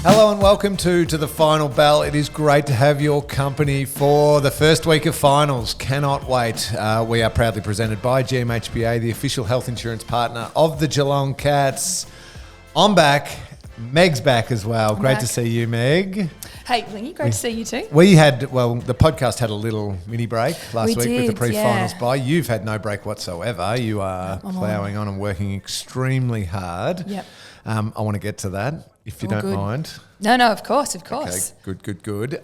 Hello and welcome to the Final Bell. It is great to have your company for the first week of finals. Cannot wait. We are proudly presented by GMHBA, the official health insurance partner of the Geelong Cats. I'm back. Meg's back as well. Great to see you, Meg. Hey, Lingy, great to see you too. The podcast had a little mini break last week with the pre-finals bye. You've had no break whatsoever. You are ploughing on and working extremely hard. Yep. I want to get to that, if you don't mind. No, of course. Okay, good. We've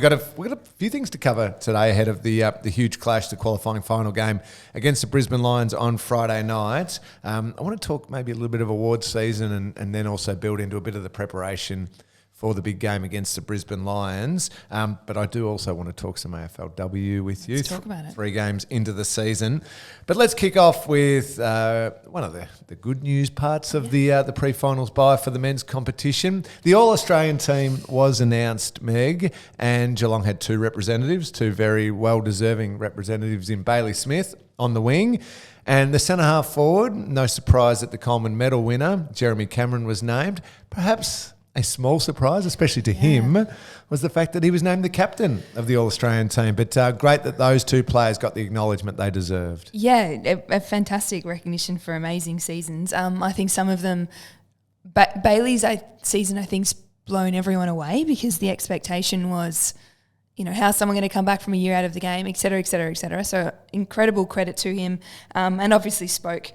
got a few things to cover today ahead of the huge clash, the qualifying final game against the Brisbane Lions on Friday night. I want to talk maybe a little bit of awards season and then also build into a bit of the preparation for the big game against the Brisbane Lions. But I do also want to talk some AFLW with you. Let's talk about it. 3 games into the season. But let's kick off with one of the good news parts of the pre-finals bye for the men's competition. The All-Australian team was announced, Meg, and Geelong had 2 representatives, 2 very well-deserving representatives in Bailey Smith on the wing. And the centre-half forward, no surprise that the Coleman medal winner, Jeremy Cameron, was named. Perhaps a small surprise, especially to him, was the fact that he was named the captain of the All-Australian team. But great that those 2 players got the acknowledgement they deserved. Yeah, a fantastic recognition for amazing seasons. I think some of them, Bailey's season, I think's blown everyone away because the expectation was, how's someone going to come back from a year out of the game, et cetera, et cetera, et cetera. So incredible credit to him, and obviously spoke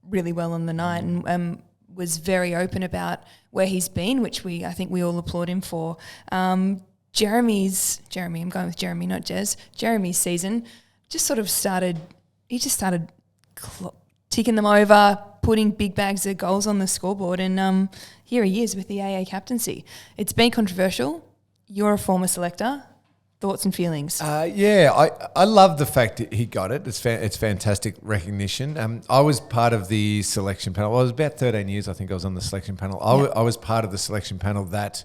really well on the night and was very open about where he's been, which I think we all applaud him for. Jeremy, I'm going with Jeremy, not Jez. Jeremy's season just sort of started ticking them over, putting big bags of goals on the scoreboard, and here he is with the AA captaincy. It's been controversial. You're a former selector. Thoughts and feelings? I love the fact that he got it. It's fantastic recognition. I was part of the selection panel. Well, it was about 13 years, I think I was on the selection panel. I was part of the selection panel that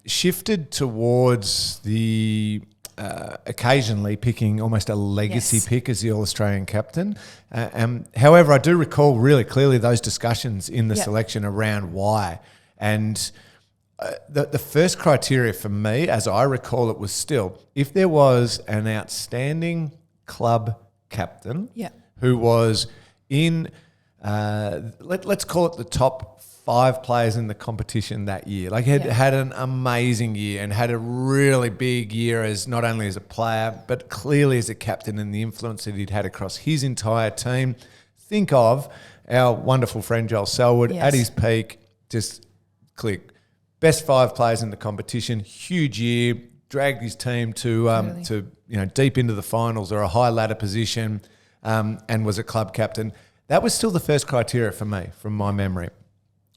shifted towards the occasionally picking almost a legacy pick as the All-Australian captain. However, I do recall really clearly those discussions in the selection around why. And the first criteria for me, as I recall it, was still if there was an outstanding club captain who was in, let's call it the top 5 players in the competition that year. Like had an amazing year and had a really big year as not only as a player, but clearly as a captain and the influence that he'd had across his entire team. Think of our wonderful friend Joel Selwood at his peak, just click. Best 5 players in the competition, huge year, dragged his team to deep into the finals or a high ladder position, and was a club captain. That was still the first criteria for me, from my memory.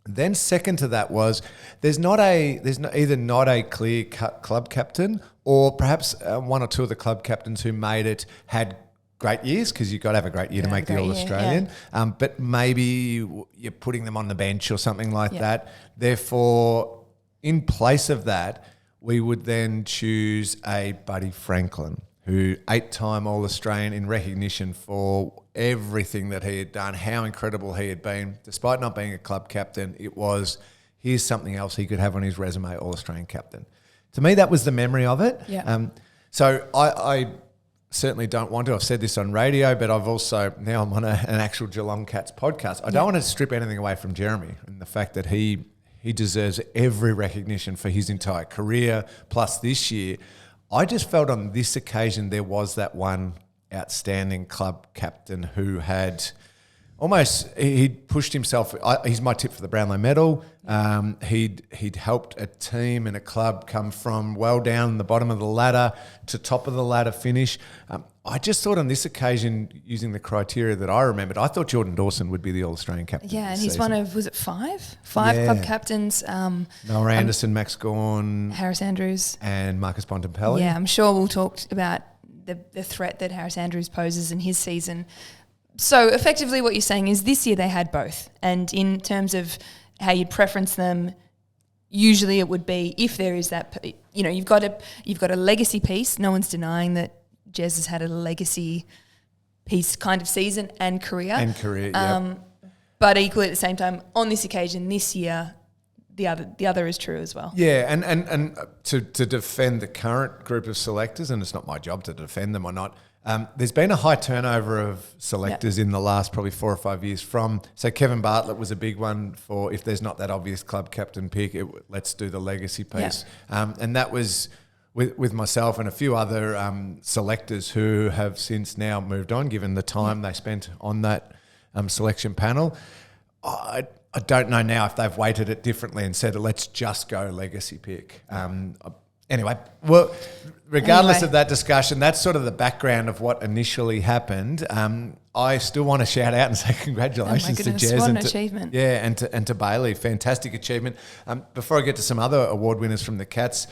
Then second to that was there's either not a clear cut club captain, or perhaps 1 or 2 of the club captains who made it had great years, because you've got to have a great year to make the All-Australian. But maybe you're putting them on the bench or something like that. Therefore, in place of that, we would then choose a Buddy Franklin, who 8-time All-Australian, in recognition for everything that he had done, how incredible he had been. Despite not being a club captain, it was, here's something else he could have on his resume, All-Australian captain. To me, that was the memory of it. So I certainly don't want to. I've said this on radio, but I've also, now I'm on an actual Geelong Cats podcast. I don't want to strip anything away from Jeremy and the fact that he deserves every recognition for his entire career, plus this year. I just felt on this occasion there was that one outstanding club captain who had he'd pushed himself. He's my tip for the Brownlow medal. He'd helped a team and a club come from well down the bottom of the ladder to top of the ladder finish. I just thought on this occasion, using the criteria that I remembered, I thought Jordan Dawson would be the All-Australian captain. Yeah, and he's one of, was it 5? 5 club captains. Noah Anderson, Max Gawn, Harris Andrews. And Marcus Bontempelli. Yeah, I'm sure we'll talk about the threat that Harris Andrews poses in his season. So effectively what you're saying is this year they had both. And in terms of how you'd preference them, usually it would be, if there is that, you've got a legacy piece. No one's denying that Jez has had a legacy piece kind of season and career. But But equally at the same time, on this occasion, this year, the other is true as well. Yeah, and to defend the current group of selectors, and it's not my job to defend them or not, there's been a high turnover of selectors in the last probably 4 or 5 years so Kevin Bartlett was a big one for if there's not that obvious club captain pick, let's do the legacy piece. And that was with myself and a few other selectors who have since now moved on, given the time they spent on that selection panel. I don't know now if they've weighted it differently and said, let's just go legacy pick. Anyway, well, regardless of that discussion, that's sort of the background of what initially happened. I still want to shout out and say congratulations to Jez. What an achievement. Yeah, and to Bailey. Fantastic achievement. Before I get to some other award winners from the Cats,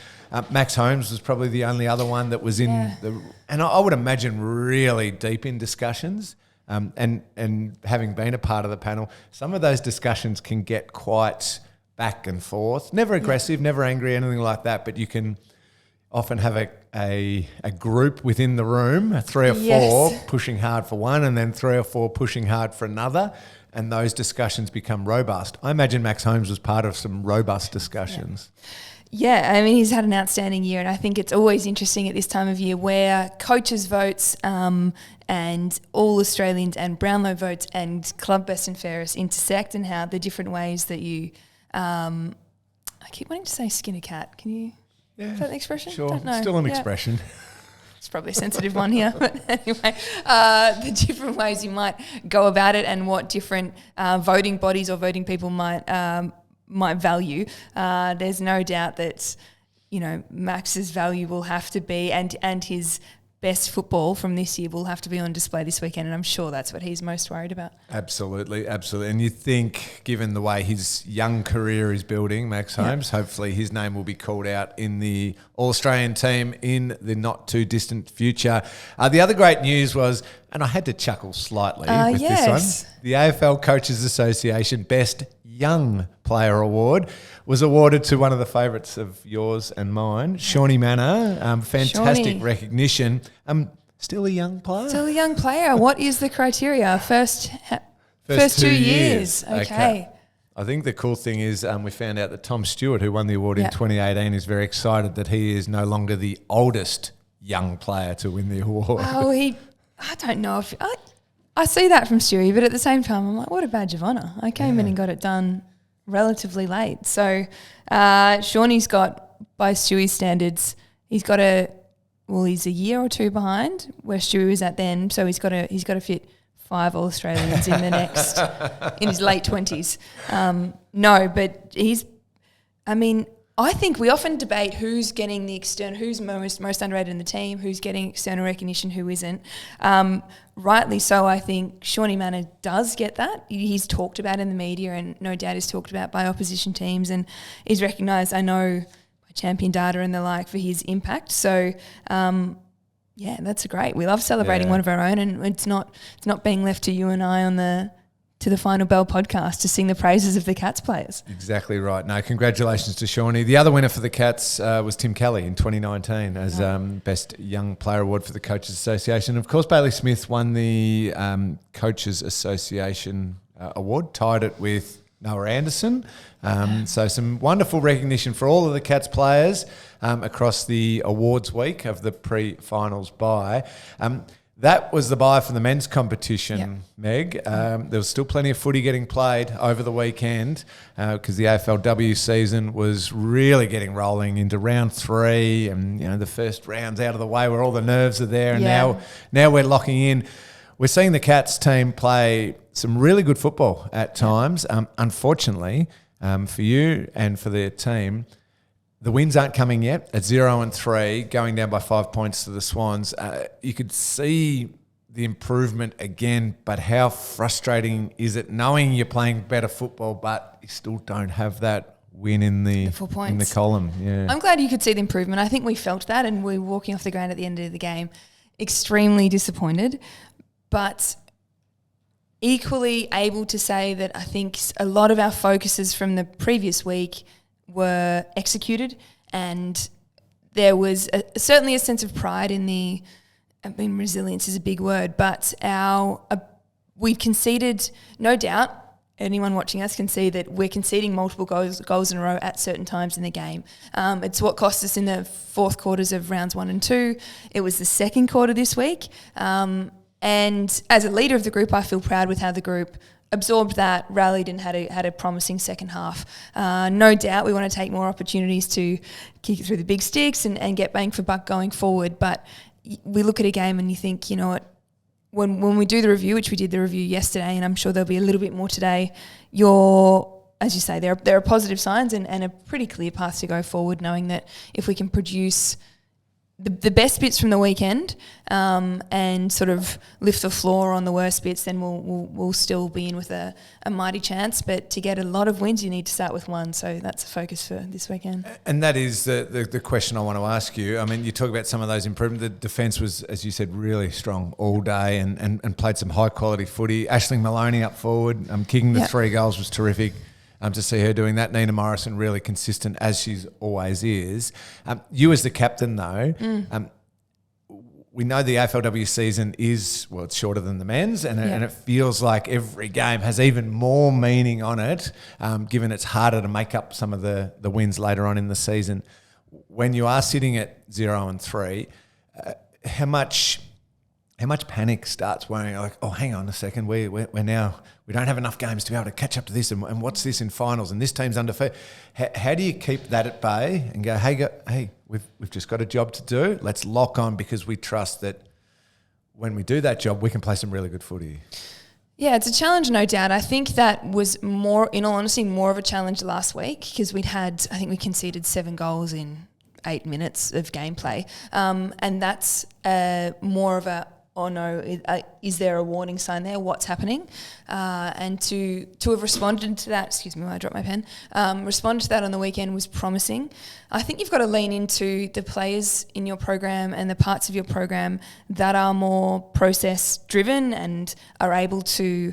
Max Holmes was probably the only other one that was in and I would imagine really deep in discussions. And having been a part of the panel, some of those discussions can get quite back and forth. Never aggressive, never angry, anything like that. But you can often have a group within the room, 3 or 4 pushing hard for one, and then 3 or 4 pushing hard for another. And those discussions become robust. I imagine Max Holmes was part of some robust discussions. Yeah, I mean, he's had an outstanding year, and I think it's always interesting at this time of year where coaches' votes and all Australians and Brownlow votes and club best and fairest intersect, and how the different ways that you I keep wanting to say skin a cat. Can you? Yeah, is that an expression? Sure, still an expression. It's probably a sensitive one here, but anyway, the different ways you might go about it and what different voting bodies or voting people might value. There's no doubt that, Max's value will have to be, and his best football from this year will have to be on display this weekend, and I'm sure that's what he's most worried about. Absolutely. And you think, given the way his young career is building, Max Holmes, hopefully his name will be called out in the All-Australian team in the not-too-distant future. The other great news was, and I had to chuckle slightly with this one, the AFL Coaches Association Best Young Player Award was awarded to one of the favourites of yours and mine, Shawnee Manor. Fantastic recognition. Still a young player? Still a young player. What is the criteria? First 2 years. Okay. I think the cool thing is we found out that Tom Stewart, who won the award in 2018, is very excited that he is no longer the oldest young player to win the award. Oh, I don't know if... I see that from Stewie, but at the same time, I'm like, what a badge of honour. I came in and got it done relatively late. So Shawnee's got, by Stewie's standards, he's a year or 2 behind where Stewie was at then. So he's got to fit 5 All-Australians in the next, in his late 20s. No, but I think we often debate who's getting the external, who's most underrated in the team, who's getting external recognition, who isn't. Rightly so, I think Shawnee Manor does get that. He's talked about in the media, and no doubt is talked about by opposition teams, and is recognised, I know, by Champion Data and the like, for his impact. So, that's great. We love celebrating one of our own, and it's not being left to you and I to the Final Bell podcast to sing the praises of the Cats players. Exactly right. No, congratulations to Shawnee. The other winner for the Cats was Tim Kelly in 2019 as Best Young Player Award for the Coaches Association. Of course, Bailey Smith won the Coaches Association Award, tied it with Noah Anderson. So some wonderful recognition for all of the Cats players across the awards week of the pre-finals bye. That was the bye for the men's competition, Meg. There was still plenty of footy getting played over the weekend because the AFLW season was really getting rolling into round 3, and the first round's out of the way where all the nerves are there, and now we're locking in. We're seeing the Cats team play some really good football at times. Unfortunately, for you and for their team, the wins aren't coming yet at 0-3, going down by 5 points to the Swans. You could see the improvement again, but how frustrating is it knowing you're playing better football, but you still don't have that win in the 4 points in the column? Yeah, I'm glad you could see the improvement. I think we felt that, and we were walking off the ground at the end of the game extremely disappointed, but equally able to say that I think a lot of our focuses from the previous week were executed, and there was certainly a sense of pride in resilience is a big word, but we've conceded, no doubt, anyone watching us can see that we're conceding multiple goals in a row at certain times in the game. It's what cost us in the fourth quarters of rounds 1 and 2. It was the second quarter this week. And as a leader of the group, I feel proud with how the group absorbed that, rallied and had a promising second half. No doubt we want to take more opportunities to kick it through the big sticks and get bang for buck going forward. But we look at a game and you think, you know what, when we do the review, which we did the review yesterday, and I'm sure there'll be a little bit more today, as you say, there are positive signs and a pretty clear path to go forward, knowing that if we can produce the best bits from the weekend and sort of lift the floor on the worst bits, then we'll still be in with a mighty chance. But to get a lot of wins, you need to start with one. So that's a focus for this weekend. And that is the question I want to ask you. I mean, you talk about some of those improvements. The defence was, as you said, really strong all day and played some high-quality footy. Aisling Maloney up forward, kicking the 3 goals was terrific. To see her doing that. Nina Morrison really consistent, as she always is. You as the captain, though, we know the AFLW season is, well, it's shorter than the men's, and it feels like every game has even more meaning on it, given it's harder to make up some of the wins later on in the season. When you are sitting at 0 and 3, how much panic starts worrying? Like, oh, hang on a second, we're now... We don't have enough games to be able to catch up to this, and what's this in finals? And this team's undefeated. How do you keep that at bay and go, hey, we've just got a job to do. Let's lock on, because we trust that when we do that job, we can play some really good footy. Yeah, it's a challenge, no doubt. I think that was more, in all honesty, more of a challenge last week, because we conceded 7 goals in 8 minutes of gameplay, and that's more of a, oh no, is there a warning sign there? What's happening? And to have responded to that, excuse me, I dropped my pen, responded to that on the weekend was promising. I think you've got to lean into the players in your program and the parts of your program that are more process driven and are able to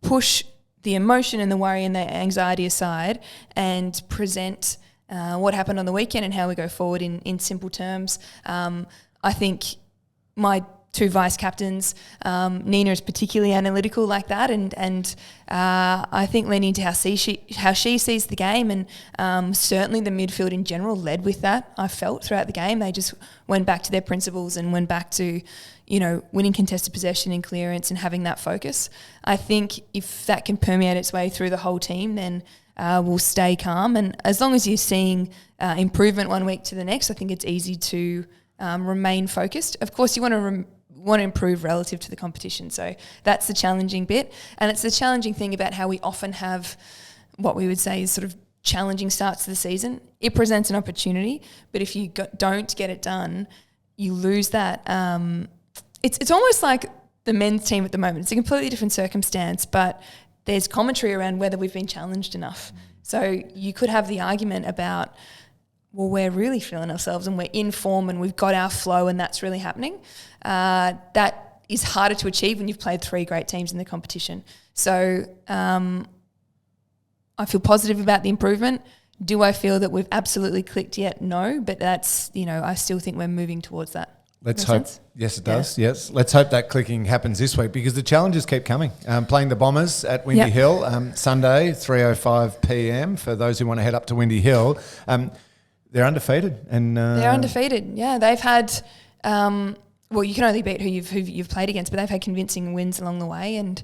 push the emotion and the worry and the anxiety aside and present what happened on the weekend and how we go forward in simple terms. I think my 2 vice captains, Nina is particularly analytical like that, and I think leaning into how she sees the game, and certainly the midfield in general led with that. I felt throughout the game they just went back to their principles and went back to, winning contested possession and clearance and having that focus. I think if that can permeate its way through the whole team, then we'll stay calm. And as long as you're seeing improvement one week to the next, I think it's easy to remain focused. Of course, you want to improve relative to the competition. So that's the challenging bit. And it's the challenging thing about how we often have what we would say is sort of challenging starts to the season. It presents an opportunity, but if you don't get it done, you lose that. It's almost like the men's team at the moment. It's a completely different circumstance, but there's commentary around whether we've been challenged enough. So you could have the argument about, well, we're really feeling ourselves and we're in form and we've got our flow and that's really happening. That is harder to achieve when you've played 3 great teams in the competition. So I feel positive about the improvement. Do I feel that we've absolutely clicked yet? No, but that's, I still think we're moving towards that. Let's hope. Sense? Yes, it does. Yeah. Yes. Let's hope that clicking happens this week, because the challenges keep coming. Playing the Bombers at Windy Hill, Sunday, 3:05 p.m. for those who want to head up to Windy Hill. They're undefeated. They're undefeated, yeah. They've had, well, you can only beat who you've played against, but they've had convincing wins along the way, and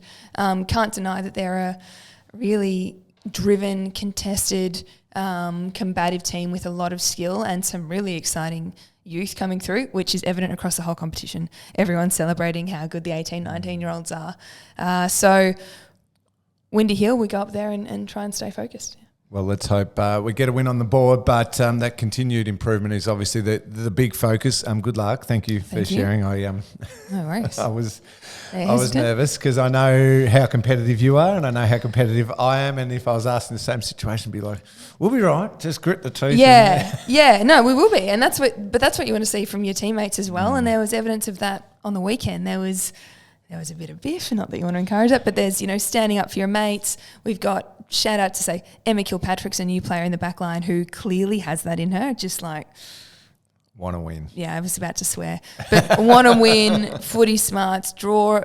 can't deny that they're a really driven, contested, combative team with a lot of skill and some really exciting youth coming through, which is evident across the whole competition. Everyone's celebrating how good the 18, 19-year-olds are. So Windy Hill, we go up there and try and stay focused. Well, let's hope we get a win on the board, but that continued improvement is obviously the big focus. Good luck. Thank you for sharing. No worries. I was nervous because I know how competitive you are and I know how competitive I am, and if I was asked in the same situation, I'd be like, we'll be right, just grit the teeth. No, we will be, and that's what you want to see from your teammates as well. And there was evidence of that on the weekend. There was a bit of biff, not that you want to encourage it, but there's, standing up for your mates. We've got, shout out to say, Emma Kilpatrick's a new player in the back line who clearly has that in her, just like... Want to win. Yeah, I was about to swear. But want to win, footy smarts, draw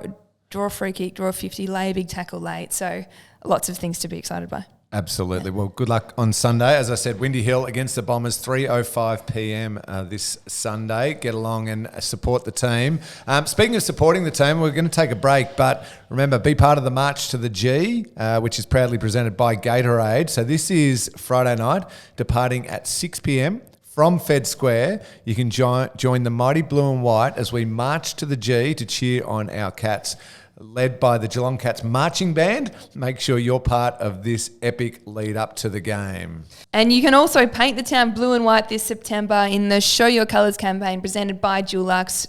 draw a free kick, draw a 50, lay a big tackle late. So lots of things to be excited by. Absolutely. Well, good luck on Sunday. As I said, Windy Hill against the Bombers, 3:05 p.m. This Sunday. Get along and support the team. Speaking of supporting the team, we're going to take a break, but remember, be part of the March to the G, which is proudly presented by Gatorade. So this is Friday night, departing at 6 p.m. from Fed Square. You can join the mighty blue and white as we march to the G to cheer on our Cats. Led by the Geelong Cats marching band. Make sure you're part of this epic lead up to the game. And you can also paint the town blue and white this September in the Show Your Colours campaign presented by Dulux.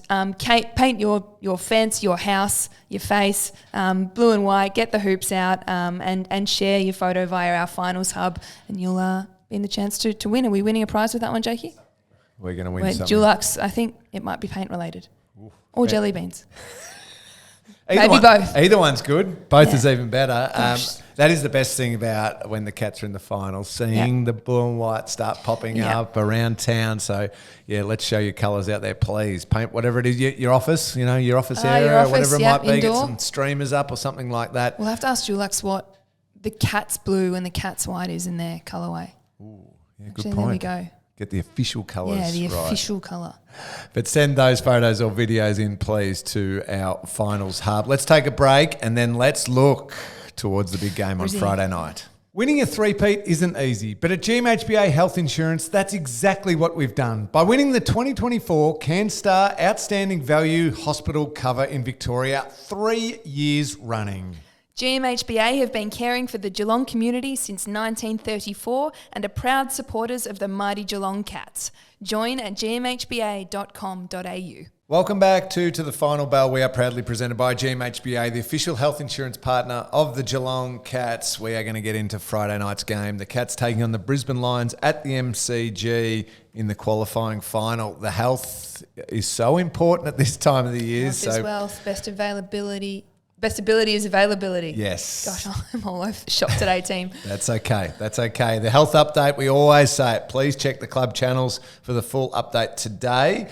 Paint your fence, your house, your face, blue and white. Get the hoops out and share your photo via our finals hub, and you'll be in the chance to win. Are we winning a prize with that one, Jakey? We're going to win something. Dulux, I think it might be paint related. Oof. Or jelly beans. Maybe both. Either one's good. Both is even better. That is the best thing about when the Cats are in the finals, seeing the blue and white start popping up around town. So, let's show your colours out there, please. Paint whatever it is, your office, your office area, whatever it might be. Indoor. Get some streamers up or something like that. We'll have to ask Dulux what the Cats blue and the Cats white is in their colourway. Ooh, yeah, good point. There we go. Get the official colours right. Yeah, the official colour. But send those photos or videos in, please, to our finals hub. Let's take a break and then let's look towards the big game on Friday night. Winning a three-peat isn't easy, but at GMHBA Health Insurance, that's exactly what we've done. By winning the 2024 CanStar Outstanding Value Hospital Cover in Victoria 3 years running. GMHBA have been caring for the Geelong community since 1934 and are proud supporters of the mighty Geelong Cats. Join at gmhba.com.au. Welcome back to the Final Bell. We are proudly presented by GMHBA, the official health insurance partner of the Geelong Cats. We are going to get into Friday night's game. The Cats taking on the Brisbane Lions at the MCG in the qualifying final. The health is so important at this time of the year. Health is wealth, best availability. Best ability is availability. Yes. Gosh, I'm all over the shop today, team. That's okay. The health update, we always say it. Please check the club channels for the full update today.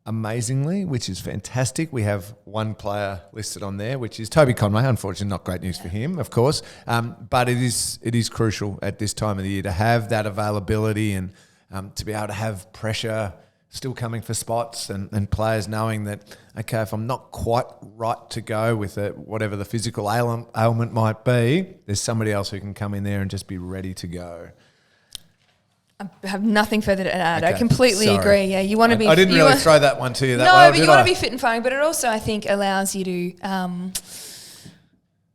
Amazingly, which is fantastic, we have one player listed on there, which is Toby Conway. Unfortunately, not great news for him, of course. But it is crucial at this time of the year to have that availability and to be able to have pressure still coming for spots and players knowing that, okay, if I'm not quite right to go with it, whatever the physical ailment might be, there's somebody else who can come in there and just be ready to go. I have nothing further to add. Okay, I completely agree. Yeah, you want to be. I didn't really throw that one to you that no, well, but you want to be fit and firing. But it also, I think, allows you to,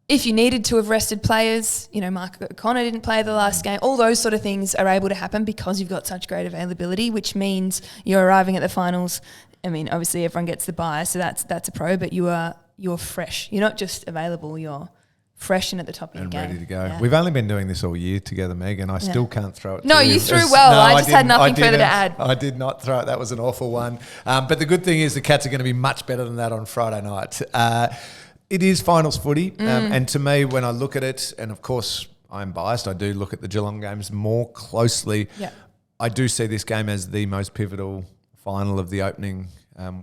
if you needed to have rested players, Mark O'Connor didn't play the last game. All those sort of things are able to happen because you've got such great availability, which means you're arriving at the finals. I mean, obviously everyone gets the bye, so that's a pro. But you're fresh. You're not just available. You're fresh and at the top of your game. And ready to go. Yeah. We've only been doing this all year together, Meg, and I still can't throw it. No, you threw well. I just had nothing further to add. I did not throw it. That was an awful one. But the good thing is the Cats are going to be much better than that on Friday night. It is finals footy, and to me, when I look at it, and of course I'm biased, I do look at the Geelong games more closely. Yeah. I do see this game as the most pivotal final of the opening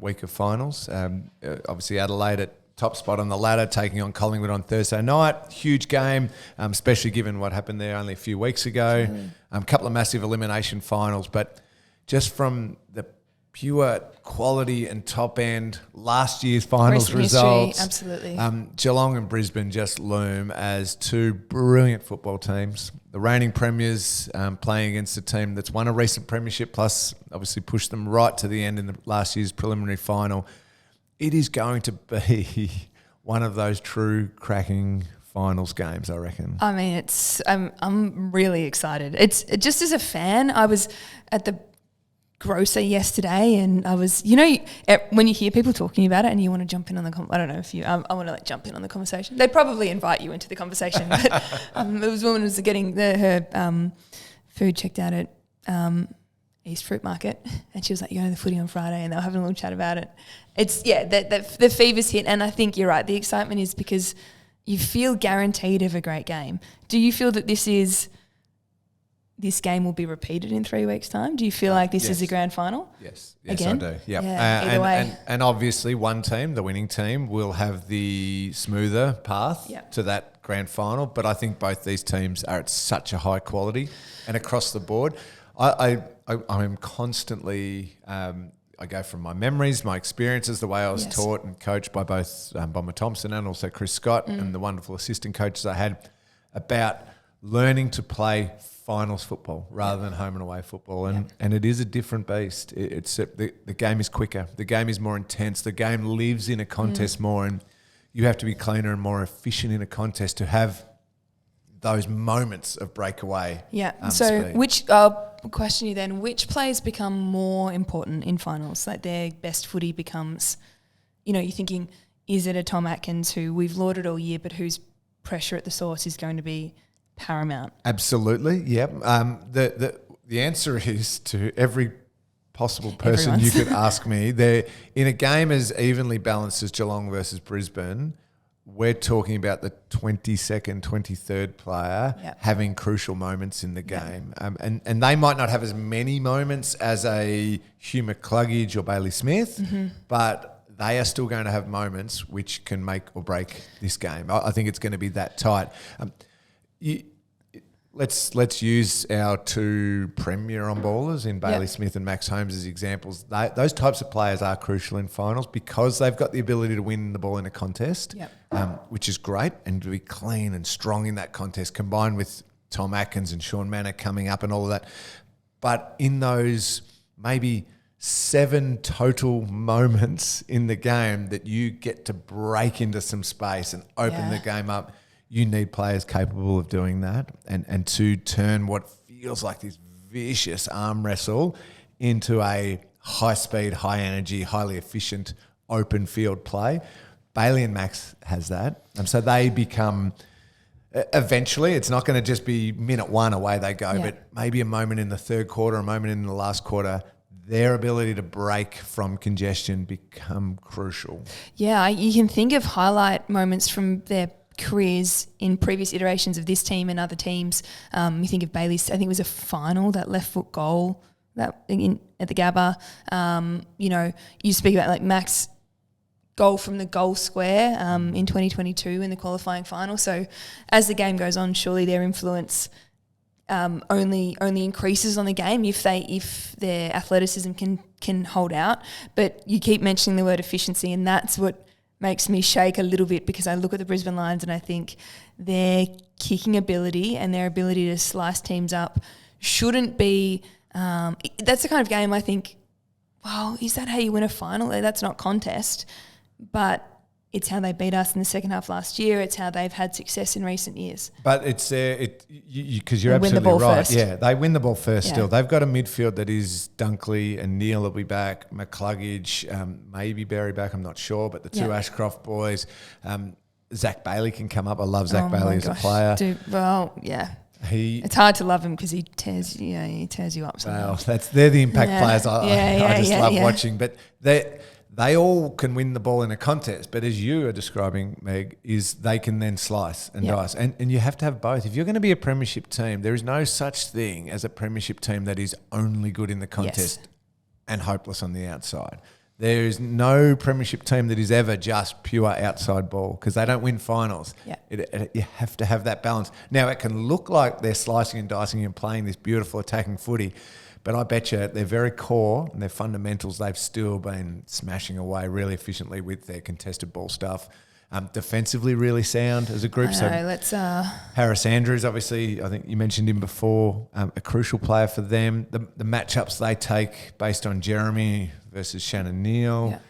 week of finals. Obviously Adelaide at top spot on the ladder, taking on Collingwood on Thursday night. Huge game, especially given what happened there only a few weeks ago. A couple of massive elimination finals, but just from the pure quality and top end last year's finals results. Absolutely. Geelong and Brisbane just loom as two brilliant football teams. The reigning premiers playing against a team that's won a recent premiership, plus obviously pushed them right to the end in the last year's preliminary final. It is going to be one of those true cracking finals games, I reckon. I mean, I'm really excited. It's just as a fan, I was at the grocer yesterday and I was, when you hear people talking about it and you want to jump in on the I don't know if you, I want to jump in on the conversation. They'd probably invite you into the conversation, but there was a woman who was getting her food checked out at East Fruit Market, and she was like, "You're going to the footy on Friday," and they were having a little chat about it. It's the fever's hit, and I think you're right. The excitement is because you feel guaranteed of a great game. Do you feel that this is this game will be repeated in 3 weeks' time? Do you feel like this is a grand final? Yes, again? I do. Yep. Yeah, either way. And obviously one team, the winning team, will have the smoother path to that grand final. But I think both these teams are at such a high quality and across the board. I am constantly I go from my memories, my experiences, the way I was taught and coached by both Bomber Thompson and also Chris Scott and the wonderful assistant coaches I had, about learning to play finals football rather than home and away football. And it is a different beast. The game is quicker. The game is more intense. The game lives in a contest more, and you have to be cleaner and more efficient in a contest to have those moments of breakaway. Speed. I'll question you then, which players become more important in finals? Like their best footy becomes, you're thinking, is it a Tom Atkins who we've lauded all year but whose pressure at the source is going to be paramount? Absolutely, yep. The answer is to every possible person you could ask me. They're in a game as evenly balanced as Geelong versus Brisbane. We're talking about the 22nd, 23rd player having crucial moments in the game. And they might not have as many moments as a Hugh McCluggage or Bailey Smith, but they are still going to have moments which can make or break this game. I think it's going to be that tight. Let's use our two premier on-ballers in Bailey Smith and Max Holmes as examples. Those types of players are crucial in finals because they've got the ability to win the ball in a contest, which is great, and to be clean and strong in that contest, combined with Tom Atkins and Sean Manor coming up and all of that. But in those maybe 7 total moments in the game that you get to break into some space and open the game up, you need players capable of doing that and to turn what feels like this vicious arm wrestle into a high-speed, high-energy, highly efficient open field play. Bailey and Max has that. And so they become, eventually, it's not going to just be minute 1 away they go, but maybe a moment in the third quarter, a moment in the last quarter, their ability to break from congestion become crucial. Yeah, you can think of highlight moments from their careers in previous iterations of this team and other teams. You think of Bailey's, I think it was a final, that left foot goal at the Gabba. You speak about like Max goal from the goal square in 2022 in the qualifying final. So as the game goes on, surely their influence only increases on the game if their athleticism can hold out. But you keep mentioning the word efficiency, and that's what makes me shake a little bit, because I look at the Brisbane Lions and I think their kicking ability and their ability to slice teams up shouldn't be that's the kind of game I think, well, is that how you win a final? That's not contest, but it's how they beat us in the second half last year. It's how they've had success in recent years. But it's because you're absolutely right. First. Yeah, they win the ball first still. They've got a midfield that is Dunkley and Neil will be back, McCluggage, maybe Barry back, I'm not sure, but the two Ashcroft boys. Zach Bailey can come up. I love Zach Bailey as a player. It's hard to love him because he tears you up sometimes. Well, they're the impact players I just love watching. But they all can win the ball in a contest, but as you are describing, Meg, is they can then slice and dice. And you have to have both. If you're going to be a premiership team, there is no such thing as a premiership team that is only good in the contest and hopeless on the outside. There is no premiership team that is ever just pure outside ball, because they don't win finals. You have to have that balance. Now, it can look like they're slicing and dicing and playing this beautiful attacking footy, but I bet you their very core and their fundamentals, they've still been smashing away really efficiently with their contested ball stuff. Defensively really sound as a group. Harris Andrews, obviously, I think you mentioned him before, a crucial player for them. The matchups they take based on Jeremy versus Shannon Neal,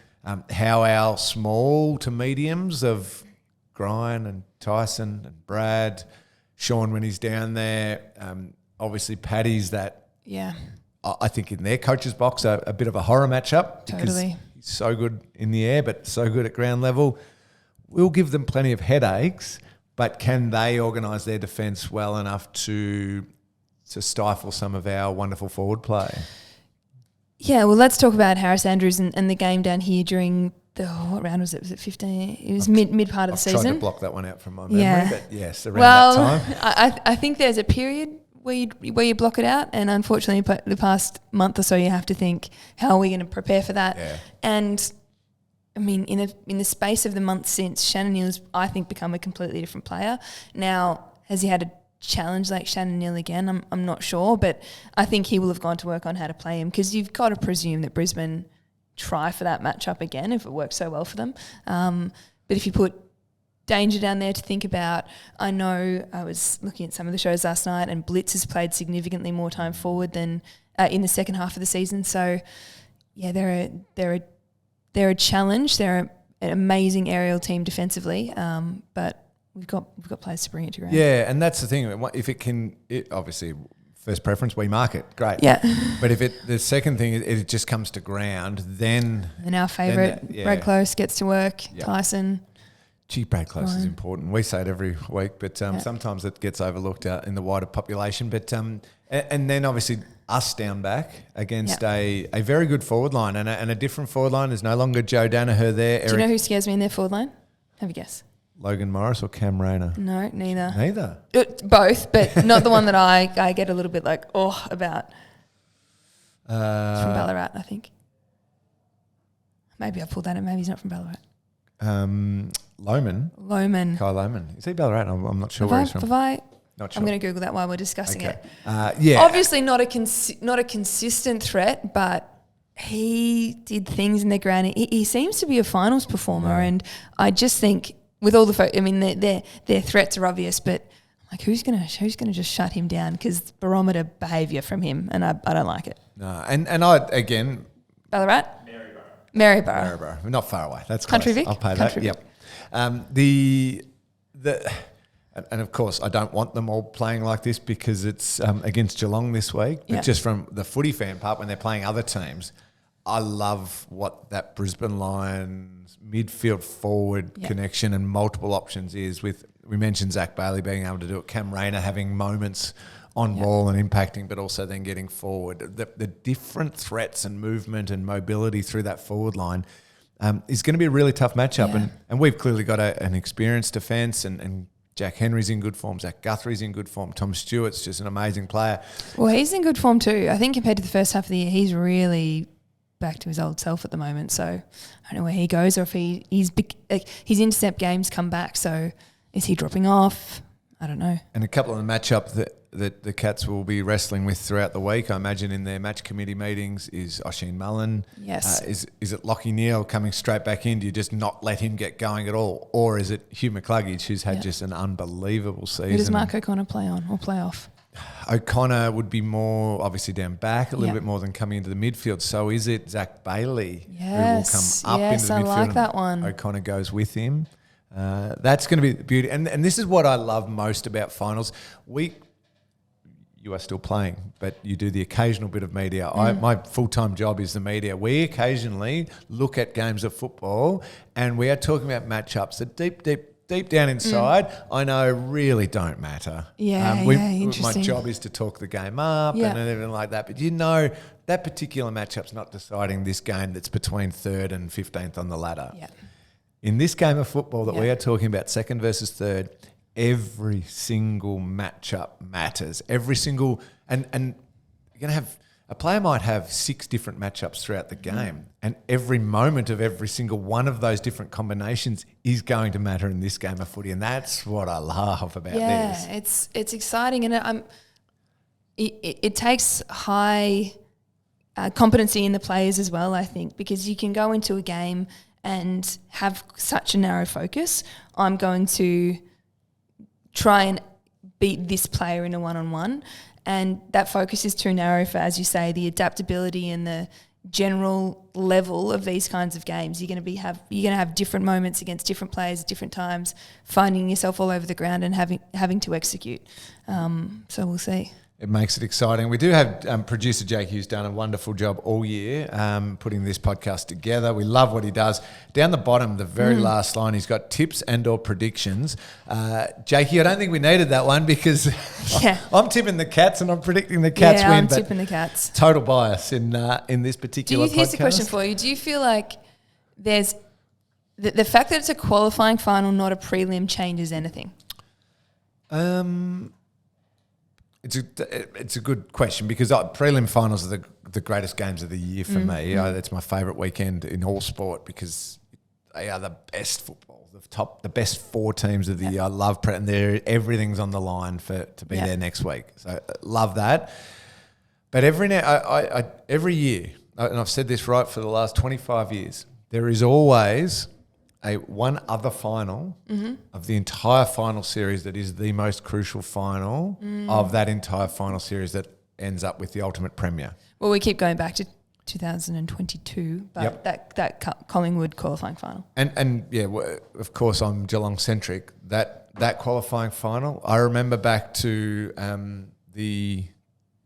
how our small to mediums of Gryan and Tyson and Brad, Sean when he's down there, obviously Paddy's that I think in their coach's box a bit of a horror matchup because he's so good in the air but so good at ground level. We'll give them plenty of headaches, but can they organise their defence well enough to stifle some of our wonderful forward play? Yeah, well, let's talk about Harris Andrews and the game down here during what round was it? Was it 15? It was mid part of the season. I've tried to block that one out from my memory, but yes, around that time. I think there's a period where you block it out, and unfortunately, the past month or so, you have to think, how are we going to prepare for that? Yeah. And I mean, in the space of the month since, Shannon Neal's, I think, become a completely different player. Now, has he had a challenge like Shannon Neal again? I'm not sure, but I think he will have gone to work on how to play him, because you've got to presume that Brisbane try for that matchup again if it works so well for them. But if you put Danger down there to think about, I know I was looking at some of the shows last night, and Blitz has played significantly more time forward than in the second half of the season. So, yeah, they're a challenge. They're an amazing aerial team defensively, but we've got players to bring it to ground. Yeah, and that's the thing. If it obviously first preference, we mark it, great. Yeah. But if the second thing, it just comes to ground, then and our favourite, Brad Close, gets to work. Yep. Tyson. Gee, Brad Close is important. We say it every week, but sometimes it gets overlooked out in the wider population. But and then obviously us down back against a very good forward line and a different forward line. There's no longer Joe Danaher there. Do you know who scares me in their forward line? Have a guess. Logan Morris or Cam Rayner? No, neither. Neither? Both, but not the one that I get a little bit like, about. It's from Ballarat, I think. Maybe I pulled that in. Maybe he's not from Ballarat. Loman. Kyle Loman. Is he Ballarat? I'm not sure where he's from. Not sure. I'm going to Google that while we're discussing it. Yeah. Obviously not a consistent threat, but he did things in the ground. He seems to be a finals performer, and I just think with all the their threats are obvious, but like who's gonna just shut him down? Because barometer behaviour from him, and I don't like it. No, and I again. Ballarat. Maryborough. We're not far away. That's Country close. Vic. I'll pay Country that. Yep. And of course, I don't want them all playing like this because it's against Geelong this week. But just from the footy fan part, when they're playing other teams, I love what that Brisbane Lions midfield forward connection and multiple options is. We mentioned Zach Bailey being able to do it, Cam Rayner having moments on ball and impacting, but also then getting forward. The different threats and movement and mobility through that forward line is going to be a really tough matchup. Yeah. And we've clearly got an experienced defence and Jack Henry's in good form, Zach Guthrie's in good form, Tom Stewart's just an amazing player. Well, he's in good form too. I think compared to the first half of the year, he's really back to his old self at the moment. So I don't know where he goes or if his intercept games come back. So is he dropping off? I don't know. And a couple of the matchup that the Cats will be wrestling with throughout the week, I imagine in their match committee meetings, is Oisin Mullen. Yes. Is it Lachie Neale coming straight back in? Do you just not let him get going at all? Or is it Hugh McCluggage, who's had just an unbelievable season? Who does Mark O'Connor play on or play off? O'Connor would be more obviously down back a little bit more than coming into the midfield. So is it Zach Bailey who will come up into the midfield? I like that one. O'Connor goes with him. That's going to be the beauty. And this is what I love most about finals. You are still playing, but you do the occasional bit of media. My full-time job is the media. We occasionally look at games of football and we are talking about matchups that deep down inside, I know really don't matter. Interesting. My job is to talk the game up and everything like that. But that particular matchup's not deciding this game that's between 3rd and 15th on the ladder. Yeah. In this game of football that we are talking about, 2nd versus 3rd, every single matchup matters. Every single and you're gonna have a player might have 6 different matchups throughout the game, and every moment of every single one of those different combinations is going to matter in this game of footy, and that's what I love about this. Yeah, it's exciting, and it takes high competency in the players as well, I think, because you can go into a game and have such a narrow focus. I'm going to try and beat this player in a one-on-one, and that focus is too narrow for, as you say, the adaptability and the general level of these kinds of games. You're going to have different moments against different players at different times, finding yourself all over the ground and having to execute. So we'll see. It makes it exciting. We do have producer Jake, who's done a wonderful job all year putting this podcast together. We love what he does. Down the bottom, the very last line, he's got tips and or predictions. Jakey, I don't think we needed that one because I'm tipping the Cats and I'm predicting the Cats win. Yeah, I'm tipping the Cats. Total bias in this particular podcast. Here's a question for you. Do you feel like there's the fact that it's a qualifying final, not a prelim, changes anything? It's a good question because prelim finals are the greatest games of the year for me. It's my favourite weekend in all sport because they are the best football, the best 4 teams of the year. I love and everything's on the line to be there next week. So love that. But every year, and I've said this right for the last 25 years, there is always one other final of the entire final series that is the most crucial final of that entire final series that ends up with the ultimate premier. Well, we keep going back to 2022, but that Collingwood qualifying final. And of course, I'm Geelong centric. That qualifying final, I remember back to the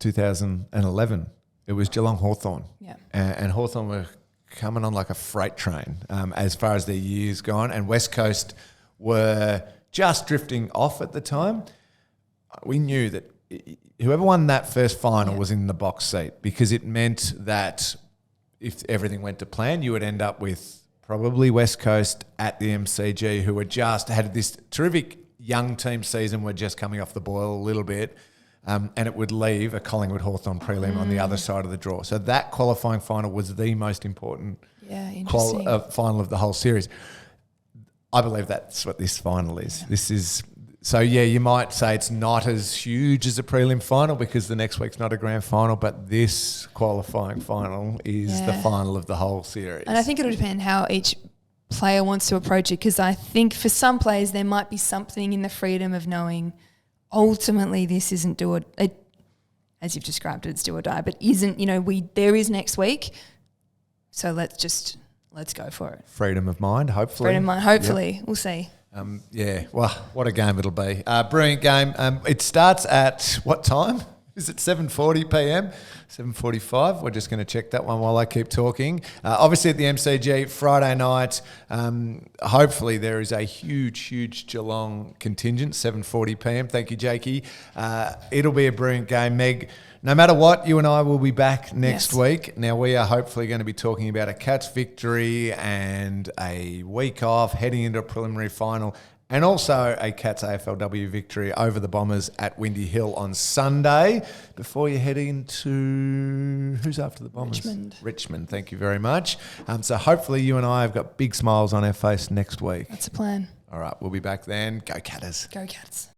2011. It was Geelong Hawthorn, and Hawthorn were coming on like a freight train as far as their years gone, and West Coast were just drifting off at the time. We knew that whoever won that first final was in the box seat because it meant that if everything went to plan, you would end up with probably West Coast at the MCG, who had this terrific young team season, were just coming off the boil a little bit. And it would leave a Collingwood Hawthorn prelim on the other side of the draw. So that qualifying final was the most important final of the whole series. I believe that's what this final is. Yeah. This is you might say it's not as huge as a prelim final because the next week's not a grand final, but this qualifying final is the final of the whole series. And I think it'll depend how each player wants to approach it, because I think for some players there might be something in the freedom of knowing ultimately this isn't as you've described it's do or die, but isn't, there is next week. So let's go for it. Freedom of mind, hopefully. We'll see. Well, what a game it'll be. Brilliant game. It starts at what time? Is it 7:40 p.m? 7:45? We're just going to check that one while I keep talking. Obviously at the MCG, Friday night. Hopefully there is a huge Geelong contingent, 7:40 p.m. Thank you, Jakey. It'll be a brilliant game. Meg, no matter what, you and I will be back next week. Now, we are hopefully going to be talking about a Cats victory and a week off, heading into a preliminary final, and also a Cats AFLW victory over the Bombers at Windy Hill on Sunday. Before you head into... Who's after the Bombers? Richmond, thank you very much. So hopefully you and I have got big smiles on our face next week. That's the plan. All right, we'll be back then. Go Catters. Go Cats.